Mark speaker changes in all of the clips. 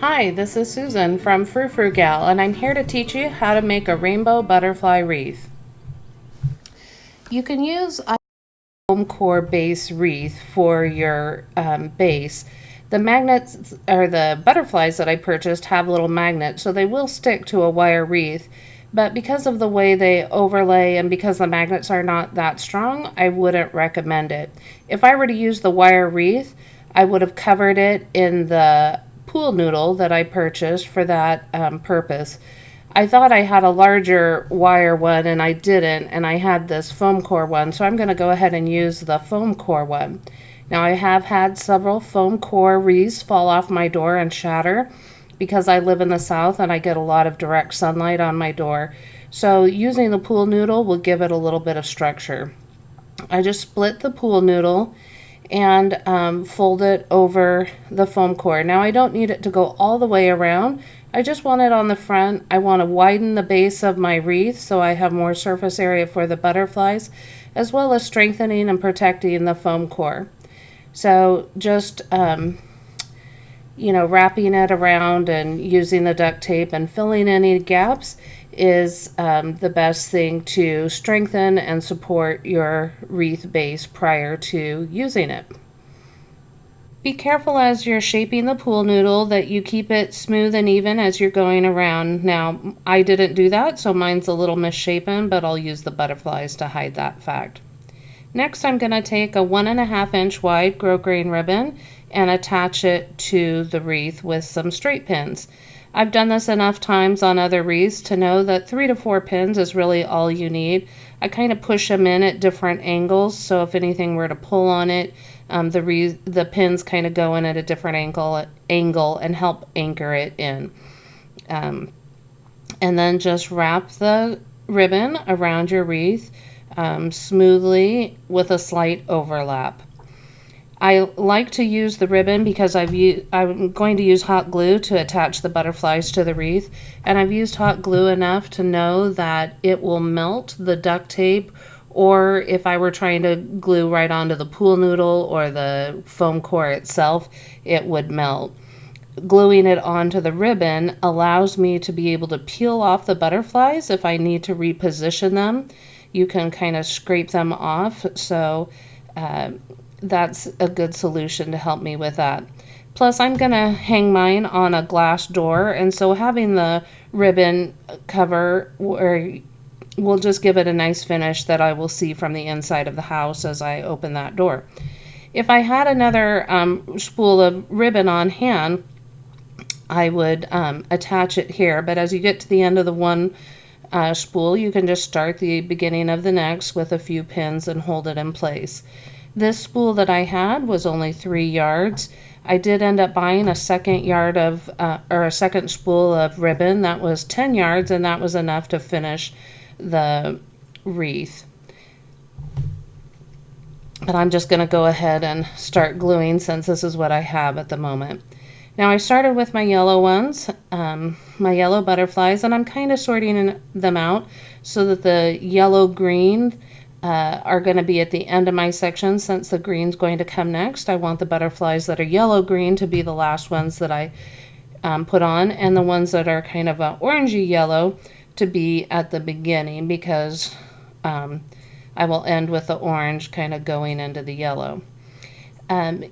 Speaker 1: Hi, this is Susan from Frou Frou Gal, and I'm here to teach you how to make a rainbow butterfly wreath. You can use a foam core base wreath for your base. The magnets or the butterflies that I purchased have little magnets, so they will stick to a wire wreath. But because of the way they overlay and because the magnets are not that strong, I wouldn't recommend it. If I were to use the wire wreath, I would have covered it in the pool noodle that I purchased for that purpose. I thought I had a larger wire one and I didn't, and I had this foam core one, so I'm going to go ahead and use the foam core one. Now I have had several foam core wreaths fall off my door and shatter because I live in the south and I get a lot of direct sunlight on my door. So using the pool noodle will give it a little bit of structure. I just split the pool noodle and fold it over the foam core. Now I don't need it to go all the way around. I just want it on the front. I want to widen the base of my wreath so I have more surface area for the butterflies, as well as strengthening and protecting the foam core. So just wrapping it around and using the duct tape and filling any gaps is the best thing to strengthen and support your wreath base prior to using it. Be careful as you're shaping the pool noodle that you keep it smooth and even as you're going around. Now, I didn't do that, so mine's a little misshapen, but I'll use the butterflies to hide that fact. Next, I'm going to take a 1.5 inch wide grosgrain ribbon and attach it to the wreath with some straight pins. I've done this enough times on other wreaths to know that 3 to 4 pins is really all you need. I kind of push them in at different angles, so if anything were to pull on it, the pins kind of go in at a different angle and help anchor it in. And then just wrap the ribbon around your wreath smoothly with a slight overlap. I like to use the ribbon because I'm going to use hot glue to attach the butterflies to the wreath, and I've used hot glue enough to know that it will melt the duct tape, or if I were trying to glue right onto the pool noodle or the foam core itself, it would melt. Gluing it onto the ribbon allows me to be able to peel off the butterflies if I need to reposition them. You can kind of scrape them off, so that's a good solution to help me with that. Plus, I'm going to hang mine on a glass door, and so having the ribbon cover will just give it a nice finish that I will see from the inside of the house as I open that door. If I had another spool of ribbon on hand, I would attach it here, but as you get to the end of the one spool, you can just start the beginning of the next with a few pins and hold it in place. This spool that I had was only 3 yards. I did end up buying a second spool of ribbon that was 10 yards, and that was enough to finish the wreath. But I'm just going to go ahead and start gluing since this is what I have at the moment. Now I started with my yellow ones, my yellow butterflies, and I'm kind of sorting them out so that the yellow-green are going to be at the end of my section. Since the green's going to come next, I want the butterflies that are yellow-green to be the last ones that I put on, and the ones that are kind of orangey yellow to be at the beginning, because I will end with the orange kind of going into the yellow.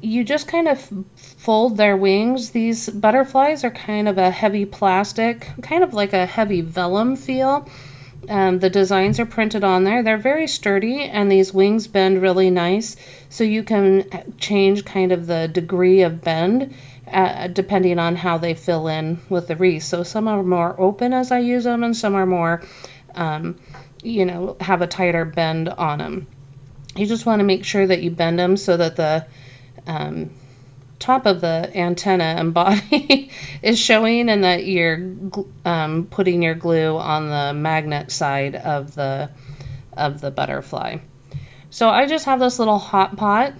Speaker 1: You just kind of fold their wings. These butterflies are kind of a heavy plastic, kind of like a heavy vellum feel. The designs are printed on there. They're very sturdy, and these wings bend really nice, so you can change kind of the degree of bend depending on how they fill in with the wreath. So some are more open as I use them, and some are more, have a tighter bend on them. You just want to make sure that you bend them so that the top of the antenna and body is showing, and that you're putting your glue on the magnet side of the butterfly. So I just have this little hot pot.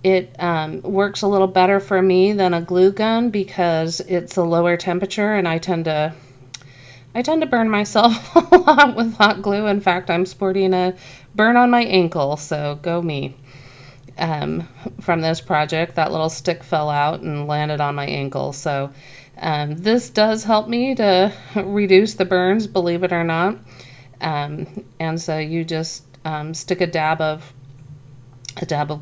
Speaker 1: It works a little better for me than a glue gun because it's a lower temperature, and I tend to burn myself a lot with hot glue. In fact, I'm sporting a burn on my ankle, so go me. from this project. That little stick fell out and landed on my ankle. So this does help me to reduce the burns, believe it or not. And so you just stick a dab of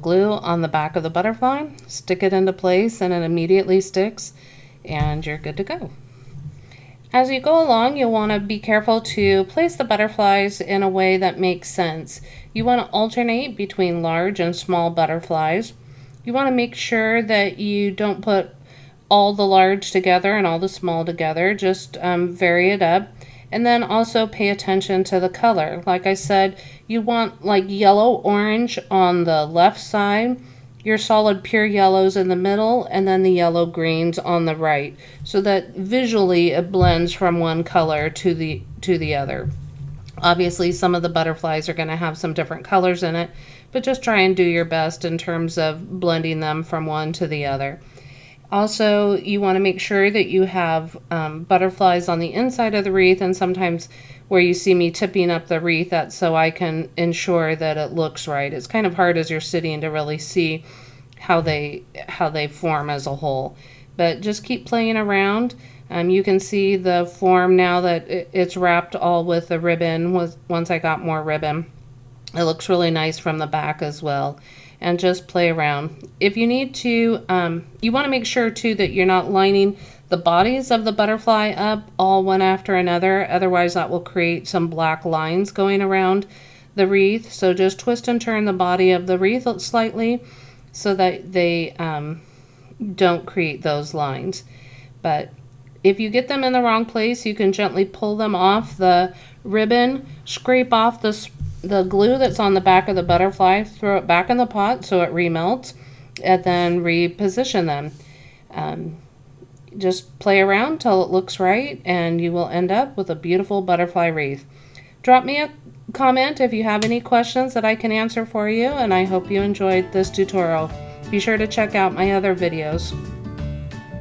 Speaker 1: glue on the back of the butterfly, stick it into place, and it immediately sticks, and you're good to go. As you go along, you'll want to be careful to place the butterflies in a way that makes sense. You want to alternate between large and small butterflies. You want to make sure that you don't put all the large together and all the small together. Just vary it up. And then also pay attention to the color. Like I said, you want like yellow orange on the left side, your solid pure yellows in the middle, and then the yellow greens on the right, so that visually it blends from one color to the other. Obviously, some of the butterflies are going to have some different colors in it, but just try and do your best in terms of blending them from one to the other. Also, you want to make sure that you have butterflies on the inside of the wreath, and sometimes where you see me tipping up the wreath, that's so I can ensure that it looks right. It's kind of hard as you're sitting to really see how they form as a whole. But just keep playing around. You can see the form now that it's wrapped all with the ribbon. Once I got more ribbon, it looks really nice from the back as well. And just play around. If you need to, you want to make sure too that you're not lining the bodies of the butterfly up all one after another. Otherwise that will create some black lines going around the wreath. So just twist and turn the body of the wreath slightly so that they don't create those lines. But if you get them in the wrong place, you can gently pull them off the ribbon, scrape off the glue that's on the back of the butterfly, throw it back in the pot so it remelts, and then reposition them. Just play around till it looks right, and you will end up with a beautiful butterfly wreath. Drop me a comment if you have any questions that I can answer for you, and I hope you enjoyed this tutorial. Be sure to check out my other videos.